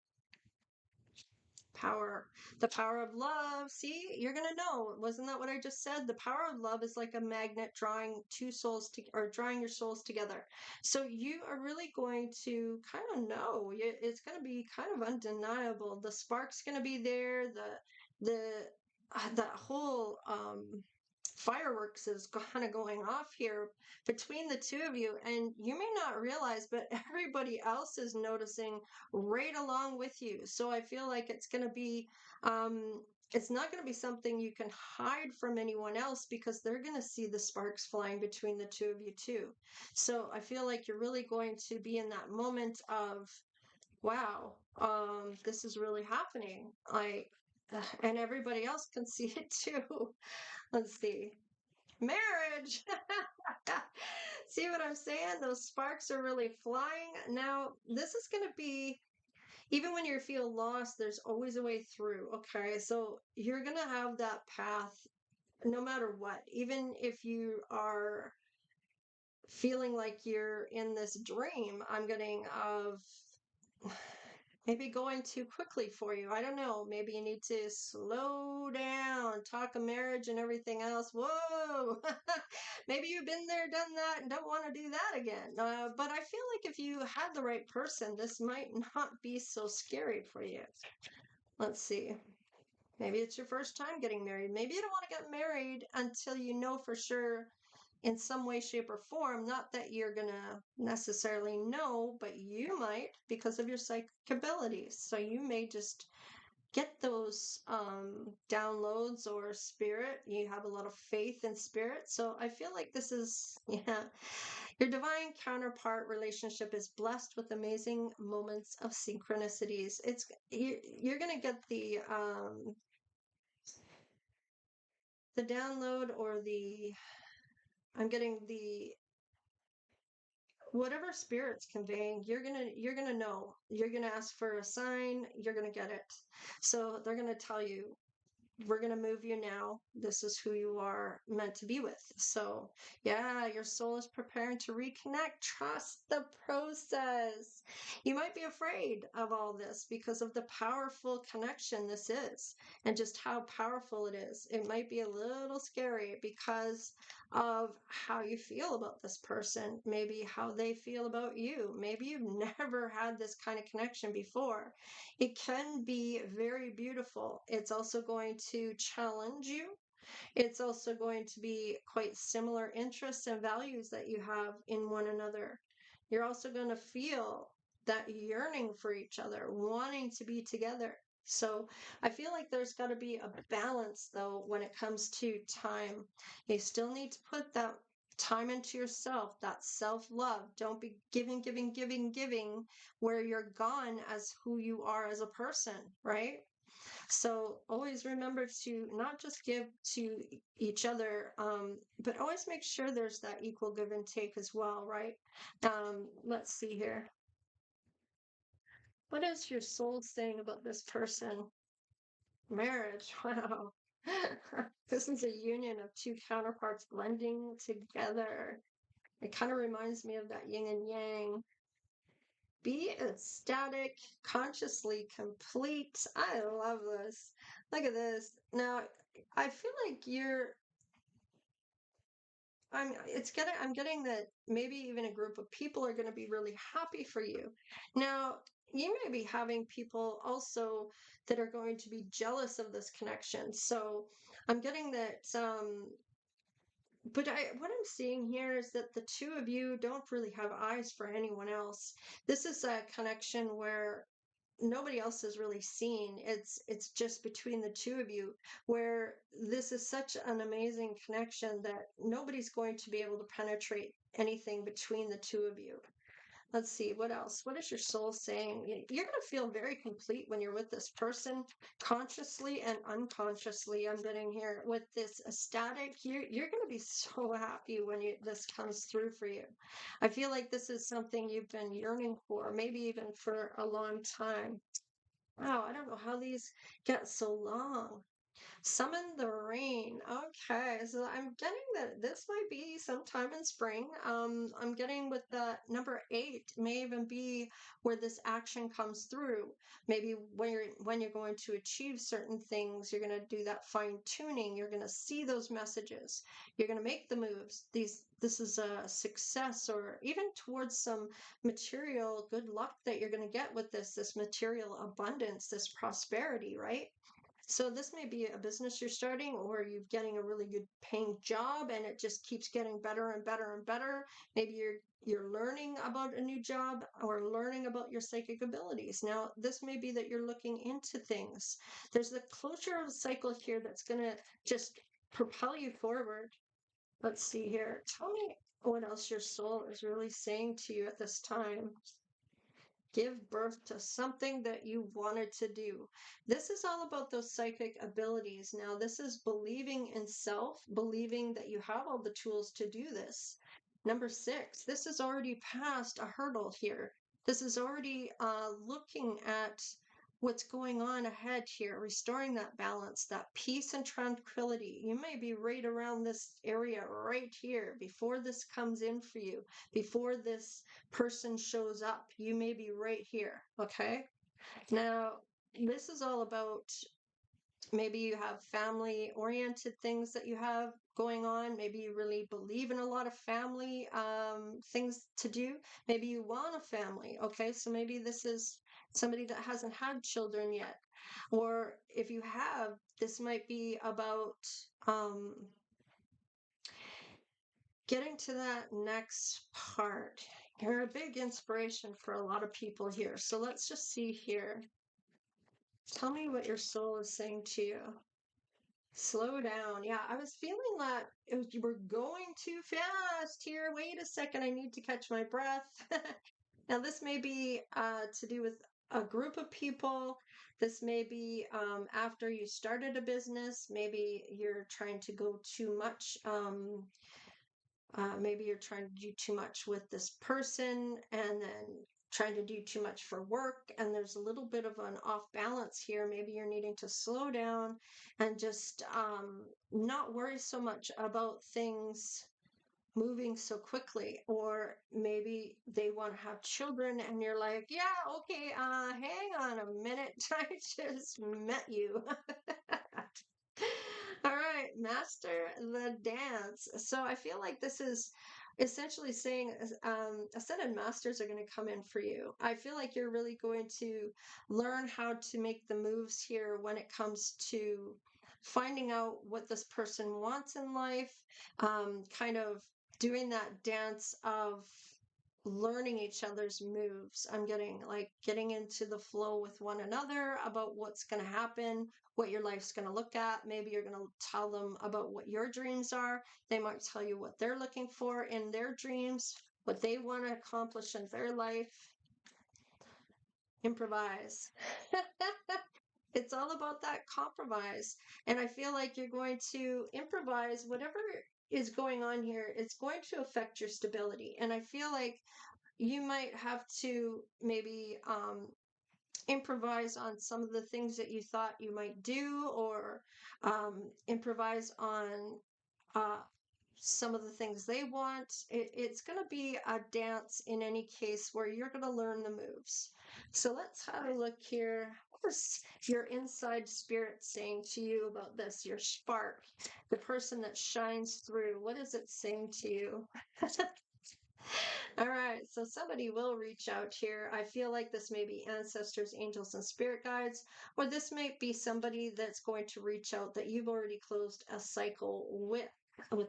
Power, the power of love. See, you're gonna know. Wasn't that what I just said? The power of love is like a magnet drawing two souls to, or drawing your souls together. So you are really going to kind of know. It's going to be kind of undeniable. The spark's going to be there. That whole fireworks is kind of going off here between the two of you, and you may not realize, but everybody else is noticing right along with you. So I feel like it's going to be it's not going to be something you can hide from anyone else, because they're going to see the sparks flying between the two of you too. So I feel like you're really going to be in that moment of, wow, this is really happening. And everybody else can see it too. Let's see. Marriage. See what I'm saying? Those sparks are really flying. Now, this is going to be, even when you feel lost, there's always a way through. Okay. So you're going to have that path no matter what. Even if you are feeling like you're in this dream, I'm getting of maybe going too quickly for you. I don't know. Maybe you need to slow down, talk of marriage and everything else. Whoa. Maybe you've been there, done that, and don't want to do that again. But I feel like if you had the right person, this might not be so scary for you. Let's see. Maybe it's your first time getting married. Maybe you don't want to get married until you know for sure in some way, shape, or form. Not that you're going to necessarily know, but you might because of your psychic abilities. So you may just get those downloads or spirit. You have a lot of faith in spirit. So I feel like this is, yeah, your divine counterpart relationship is blessed with amazing moments of synchronicities. You're going to get the download or I'm getting the whatever spirit's conveying, you're gonna know. You're gonna ask for a sign, you're gonna get it. So they're gonna tell you, we're going to move you now. This is who you are meant to be with. So, yeah, your soul is preparing to reconnect. Trust the process. You might be afraid of all this because of the powerful connection this is and just how powerful it is. It might be a little scary because of how you feel about this person, maybe how they feel about you. Maybe you've never had this kind of connection before. It can be very beautiful. It's also going to challenge you. It's also going to be quite similar interests and values that you have in one another. You're also going to feel that yearning for each other, wanting to be together. So I feel like there's got to be a balance, though, when it comes to time. You still need to put that time into yourself, that self-love. Don't be giving, giving, giving, giving, where you're gone as who you are as a person, right? So always remember to not just give to each other, but always make sure there's that equal give and take as well, right? Let's see here. What is your soul saying about this person? Marriage. Wow. This is a union of two counterparts blending together. It kind of reminds me of that yin and yang. Be ecstatic, consciously complete. I love this. Look at this. Now, I feel like I'm getting that maybe even a group of people are going to be really happy for you. Now, you may be having people also that are going to be jealous of this connection. So I'm getting that but what I'm seeing here is that the two of you don't really have eyes for anyone else. This is a connection where nobody else is really seen. It's just between the two of you, where this is such an amazing connection that nobody's going to be able to penetrate anything between the two of you. Let's see, what else? What is your soul saying? You're going to feel very complete when you're with this person, consciously and unconsciously. I'm getting here with this ecstatic. You're going to be so happy when this comes through for you. I feel like this is something you've been yearning for, maybe even for a long time. Wow, I don't know how these get so long. Summon the rain. Okay, so I'm getting that this might be sometime in spring. I'm getting with the number 8 may even be where this action comes through. Maybe when you're going to achieve certain things, you're going to do that fine tuning. You're going to see those messages. You're going to make the moves. This is a success, or even towards some material good luck that you're going to get with this material abundance, this prosperity, right? So this may be a business you're starting, or you're getting a really good paying job and it just keeps getting better and better and better. Maybe you're learning about a new job or learning about your psychic abilities. Now, this may be that you're looking into things. There's the closure of a cycle here that's going to just propel you forward. Let's see here. Tell me what else your soul is really saying to you at this time. Give birth to something that you wanted to do. This is all about those psychic abilities. Now, this is believing in self, believing that you have all the tools to do this. Number 6, this is already past a hurdle here. This is already looking at what's going on ahead here, restoring that balance, that peace and tranquility. You may be right around this area right here before this comes in for you, before this person shows up. You may be right here, okay? Now, this is all about maybe you have family oriented things that you have going on. Maybe you really believe in a lot of family things to do. Maybe you want a family. Okay. So maybe this is somebody that hasn't had children yet. Or if you have, this might be about um, getting to that next part. You're a big inspiration for a lot of people here. So let's just see here. Tell me what your soul is saying to you. Slow down. Yeah, I was feeling that you were going too fast here. Wait a second, I need to catch my breath. Now, this may be to do with a group of people. This may be after you started a business. Maybe you're trying to go too much. Maybe you're trying to do too much with this person and then trying to do too much for work. And there's a little bit of an off balance here. Maybe you're needing to slow down and just not worry so much about things moving so quickly. Or maybe they want to have children and you're like, yeah, okay, hang on a minute. I just met you. All right, master the dance. So I feel like this is essentially saying ascended masters are going to come in for you. I feel like you're really going to learn how to make the moves here when it comes to finding out what this person wants in life, kind of doing that dance of learning each other's moves. I'm getting into the flow with one another about what's going to happen, what your life's going to look at. Maybe you're going to tell them about what your dreams are. They might tell you what they're looking for in their dreams, what they want to accomplish in their life. Improvise. It's all about that compromise. And I feel like you're going to improvise whatever is going on here. It's going to affect your stability. And I feel like you might have to maybe improvise on some of the things that you thought you might do, or improvise on some of the things they want. It's going to be a dance in any case where you're going to learn the moves. So let's have a look here. What's your inside spirit saying to you about this? Your spark, the person that shines through. What is it saying to you? All right, so somebody will reach out here. I feel like this may be ancestors, angels, and spirit guides, or this may be somebody that's going to reach out that you've already closed a cycle with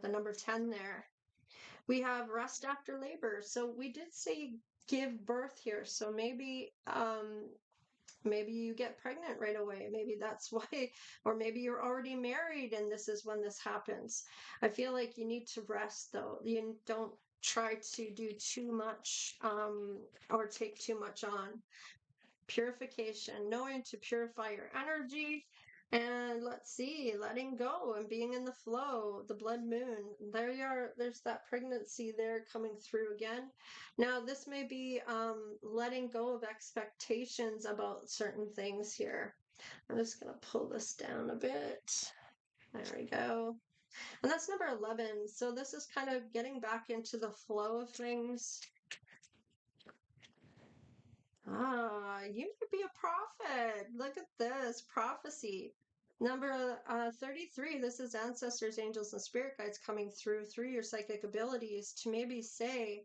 the number 10 there. We have rest after labor. So we did say give birth here. So maybe you get pregnant right away. Maybe that's why, or maybe you're already married and this is when this happens. I feel like you need to rest though. You don't try to do too much or take too much on. Purification, knowing to purify your energy. And let's see, letting go and being in the flow, the blood moon. There you are. There's that pregnancy there coming through again. Now, this may be letting go of expectations about certain things here. I'm just going to pull this down a bit. There we go. And that's number 11. So this is kind of getting back into the flow of things. You could be a prophet. Look at this prophecy. Number 33, this is ancestors, angels, and spirit guides coming through your psychic abilities to maybe say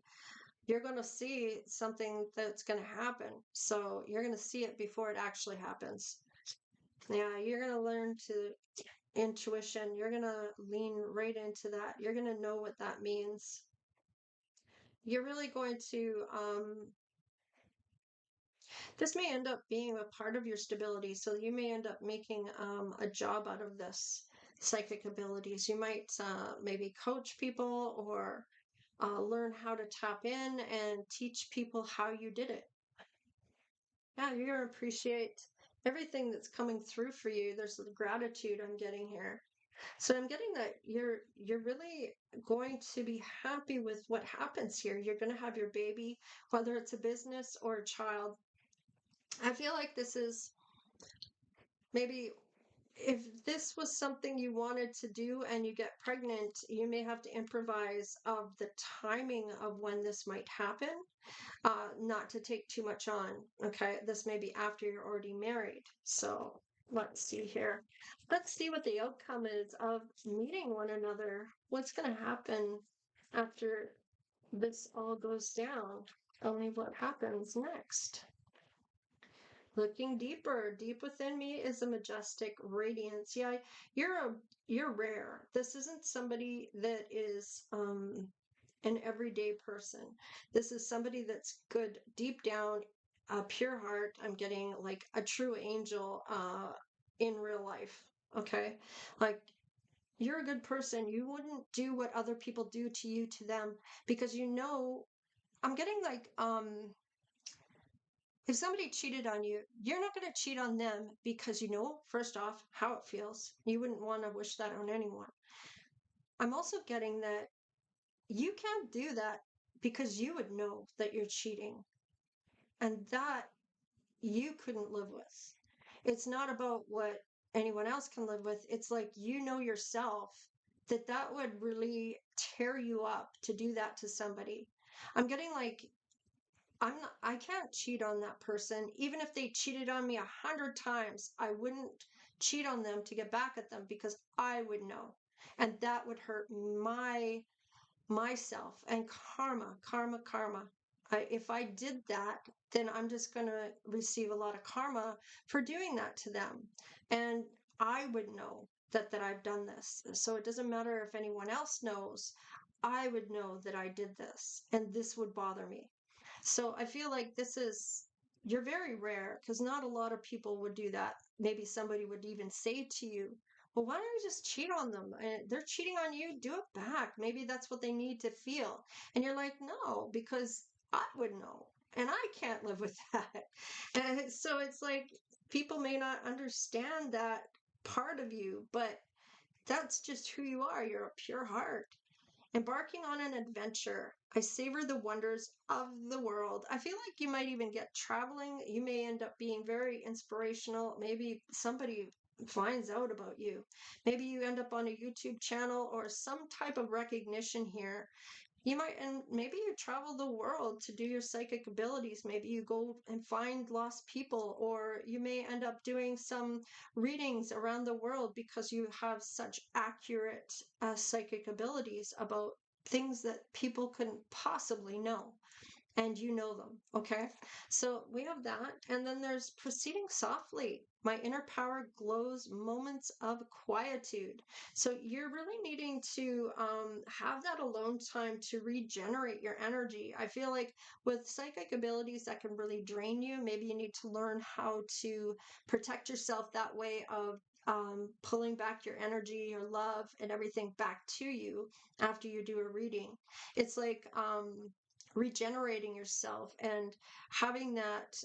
you're going to see something that's going to happen. So you're going to see it before it actually happens. Yeah, you're going to learn to intuition. You're going to lean right into that. You're going to know what that means. You're really going to this may end up being a part of your stability. So you may end up making a job out of this psychic abilities. You might maybe coach people or learn how to tap in and teach people how you did it. Yeah, you're going to appreciate everything that's coming through for you. There's the gratitude I'm getting here. So I'm getting that you're really going to be happy with what happens here. You're going to have your baby, whether it's a business or a child. I feel like this is maybe if this was something you wanted to do and you get pregnant, you may have to improvise of the timing of when this might happen, not to take too much on. Okay, this may be after you're already married. So let's see here. Let's see what the outcome is of meeting one another. What's going to happen after this all goes down? Tell me what happens next. Looking deeper, deep within me is a majestic radiance. Yeah, you're rare. This isn't somebody that is an everyday person. This is somebody that's good deep down, a pure heart. I'm getting like a true angel in real life. Okay, like you're a good person. You wouldn't do what other people do to you to them because you know. I'm getting like if somebody cheated on you, you're not going to cheat on them because you know, first off, how it feels. You wouldn't want to wish that on anyone. I'm also getting that you can't do that because you would know that you're cheating and that you couldn't live with. It's not about what anyone else can live with. It's like you know yourself that that would really tear you up to do that to somebody. I'm getting like I can't cheat on that person. Even if they cheated on me 100 times, I wouldn't cheat on them to get back at them because I would know. And that would hurt myself and karma. If I did that, then I'm just going to receive a lot of karma for doing that to them. And I would know that I've done this. So it doesn't matter if anyone else knows. I would know that I did this and this would bother me. So I feel like you're very rare because not a lot of people would do that. Maybe somebody would even say to you, well, why don't you just cheat on them? And they're cheating on you, do it back. Maybe that's what they need to feel. And you're like, no, because I would know. And I can't live with that. And so it's like people may not understand that part of you, but that's just who you are. You're a pure heart. Embarking on an adventure. I savor the wonders of the world. I feel like you might even get traveling. You may end up being very inspirational. Maybe somebody finds out about you. Maybe you end up on a YouTube channel or some type of recognition here. You might, and maybe you travel the world to do your psychic abilities. Maybe you go and find lost people, or you may end up doing some readings around the world because you have such accurate psychic abilities about things that people couldn't possibly know. And you know them. Okay. So we have that. And then there's proceeding softly. My inner power glows moments of quietude. So you're really needing to have that alone time to regenerate your energy. I feel like with psychic abilities that can really drain you, maybe you need to learn how to protect yourself that way of pulling back your energy, your love, and everything back to you after you do a reading. It's like, regenerating yourself and having that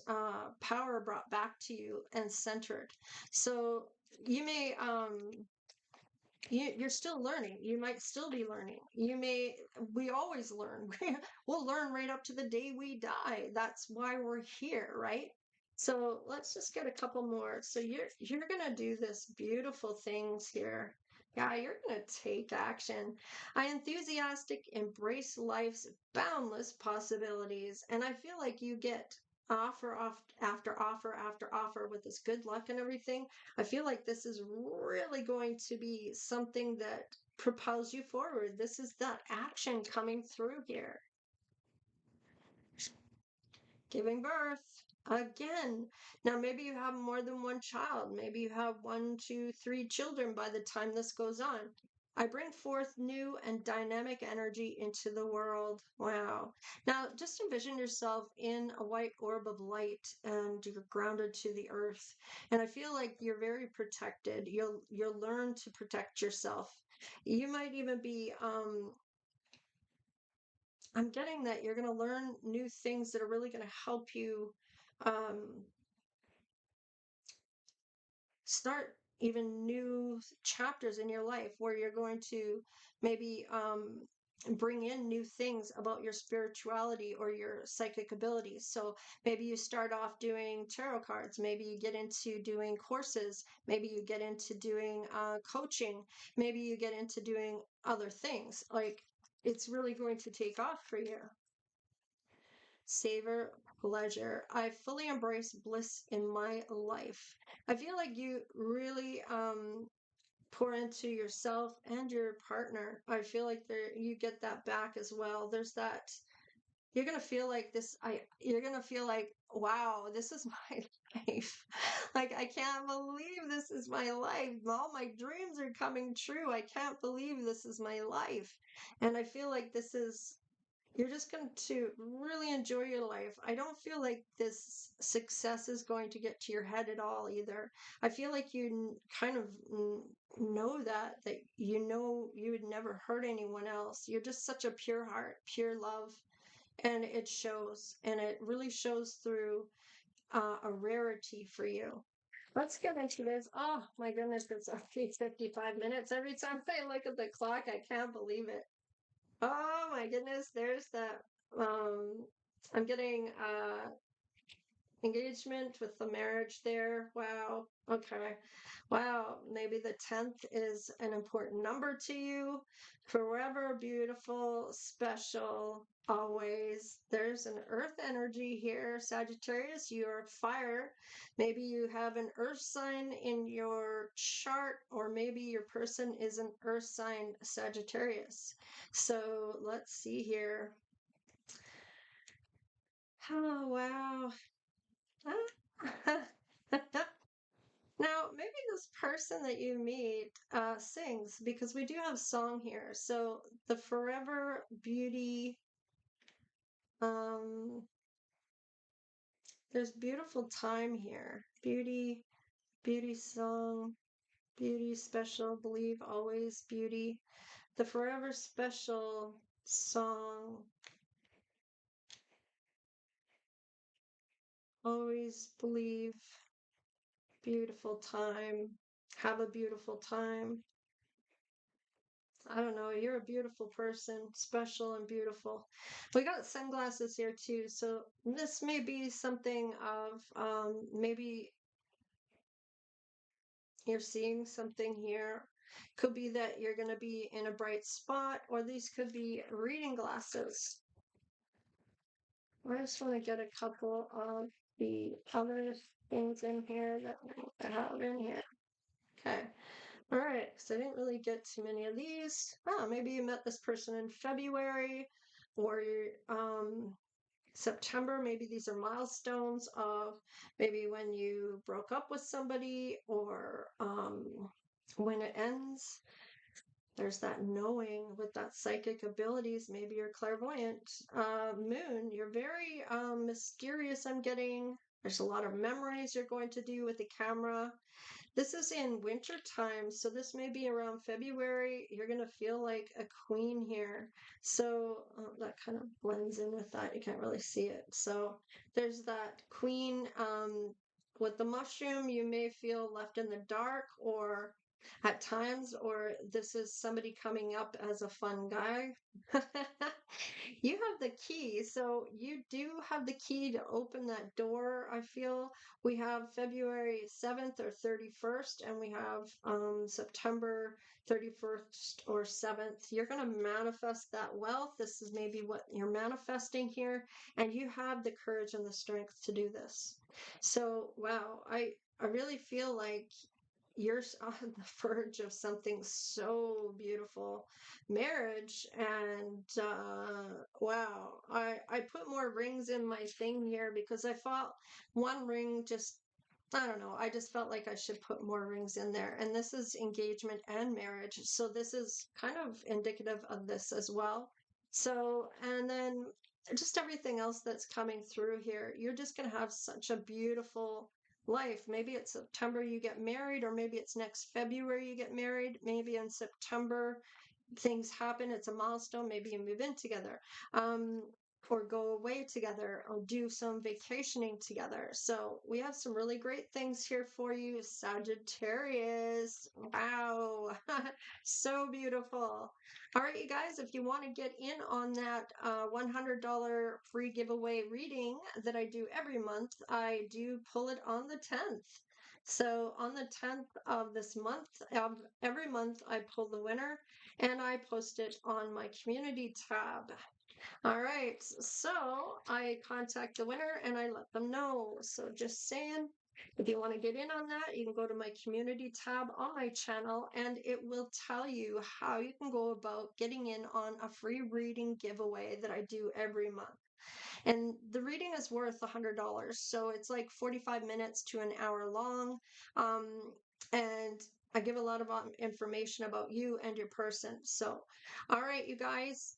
power brought back to you and centered. So you may you're still learning. You might still be learning. We always learn. We'll learn right up to the day we die. That's why we're here, right? So let's just get a couple more. So you're gonna do this beautiful things here. Yeah, you're gonna take action. I enthusiastic embrace life's boundless possibilities, and I feel like you get offer after offer after offer with this good luck and everything. I feel like this is really going to be something that propels you forward. This is that action coming through here. Giving birth again. Now, maybe you have more than one child. Maybe you have 1, 2, 3 children by the time this goes on. I bring forth new and dynamic energy into the world. Wow. Now, just envision yourself in a white orb of light and you're grounded to the earth. And I feel like you're very protected. You'll learn to protect yourself. You might even be I'm getting that you're going to learn new things that are really going to help you um, start even new chapters in your life where you're going to maybe bring in new things about your spirituality or your psychic abilities. So maybe you start off doing tarot cards, maybe you get into doing courses, maybe you get into doing coaching, maybe you get into doing other things. Like it's really going to take off for you. Savor pleasure. I fully embrace bliss in my life. I feel like you really pour into yourself and your partner. I feel like there you get that back as well. There's that you're gonna feel like this. You're gonna feel like, wow, this is my life. Like I can't believe this is my life. All my dreams are coming true. I can't believe this is my life. And I feel like this is you're just going to really enjoy your life. I don't feel like this success is going to get to your head at all either. I feel like you kind of know that you know you would never hurt anyone else. You're just such a pure heart, pure love, and it shows, and it really shows through a rarity for you. Let's get into this. Oh my goodness, it's already 55 minutes. Every time I look at the clock, I can't believe it. Oh my goodness, there's that. Um, I'm getting engagement with the marriage there. Wow. Okay. Wow. Maybe the 10th is an important number to you. Forever beautiful, special, always. There's an earth energy here, Sagittarius. You're fire. Maybe you have an earth sign in your chart, or maybe your person is an earth sign Sagittarius. So let's see here. Oh, wow. Now, maybe this person that you meet sings because we do have song here. So the Forever Beauty, um, there's beautiful time here. Beauty, beauty song, beauty special, believe always beauty. The Forever Special song, always believe, beautiful time, have a beautiful time. I don't know, you're a beautiful person, special and beautiful. We got sunglasses here too, so this may be something of maybe you're seeing something here. Could be that you're going to be in a bright spot, or these could be reading glasses. I just want to get a couple of the other things in here that I have in here. Okay. All right, so I didn't really get too many of these. Oh, maybe you met this person in February or September. Maybe these are milestones of maybe when you broke up with somebody or when it ends. There's that knowing with that psychic abilities. Maybe you're clairvoyant. Moon, you're very mysterious. I'm getting. There's a lot of memories you're going to do with the camera. This is in winter time, so this may be around February. You're going to feel like a queen here. So that kind of blends in with that. You can't really see it. So there's that queen. With the mushroom, you may feel left in the dark or at times, or this is somebody coming up as a fun guy. You have the key, so you do have the key to open that door. I feel we have February 7th or 31st, and we have September 31st or 7th. You're going to manifest that wealth. This is maybe what you're manifesting here, and you have the courage and the strength to do this. So, wow, I really feel like you're on the verge of something so beautiful, marriage. And wow, I put more rings in my thing here because I thought one ring just, I don't know, I just felt like I should put more rings in there. And this is engagement and marriage, so this is kind of indicative of this as well. So, and then just everything else that's coming through here, you're just going to have such a beautiful life. Maybe it's September you get married, or maybe it's next February you get married. Maybe in September things happen, it's a milestone, maybe you move in together. or go away together or do some vacationing together. So we have some really great things here for you, Sagittarius. Wow, so beautiful. All right, you guys, if you want to get in on that $100 free giveaway reading that I do every month, I do pull it on the 10th. So on the 10th of this month, of every month, I pull the winner and I post it on my community tab. All right, so I contact the winner and I let them know. So just saying, if you want to get in on that, you can go to my community tab on my channel and it will tell you how you can go about getting in on a free reading giveaway that I do every month. And the reading is worth $100. So it's like 45 minutes to an hour long. And I give a lot of information about you and your person. So, all right, you guys.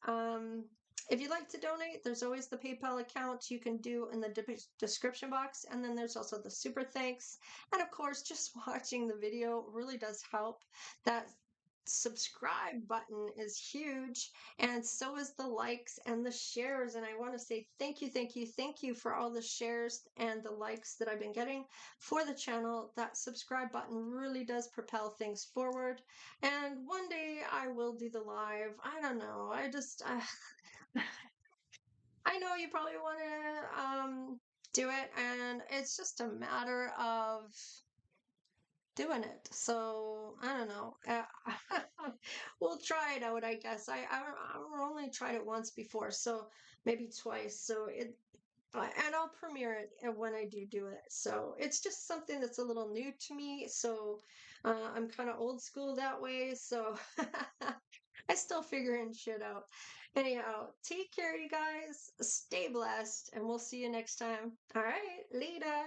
If you'd like to donate, there's always the PayPal account you can do in the description box. And then there's also the super thanks. And of course, just watching the video really does help. That subscribe button is huge, and so is the likes and the shares. And I want to say thank you, thank you, thank you for all the shares and the likes that I've been getting for the channel. That subscribe button really does propel things forward. And one day I will do the live. I don't know. I know you probably want to do it, and it's just a matter of doing it. So I don't know. We'll try it out, I guess. I've only tried it once before, so maybe twice. So and I'll premiere it when I do it. So it's just something that's a little new to me. So I'm kind of old school that way. So I still figuring shit out. Anyhow, take care, you guys. Stay blessed, and we'll see you next time. All right, later.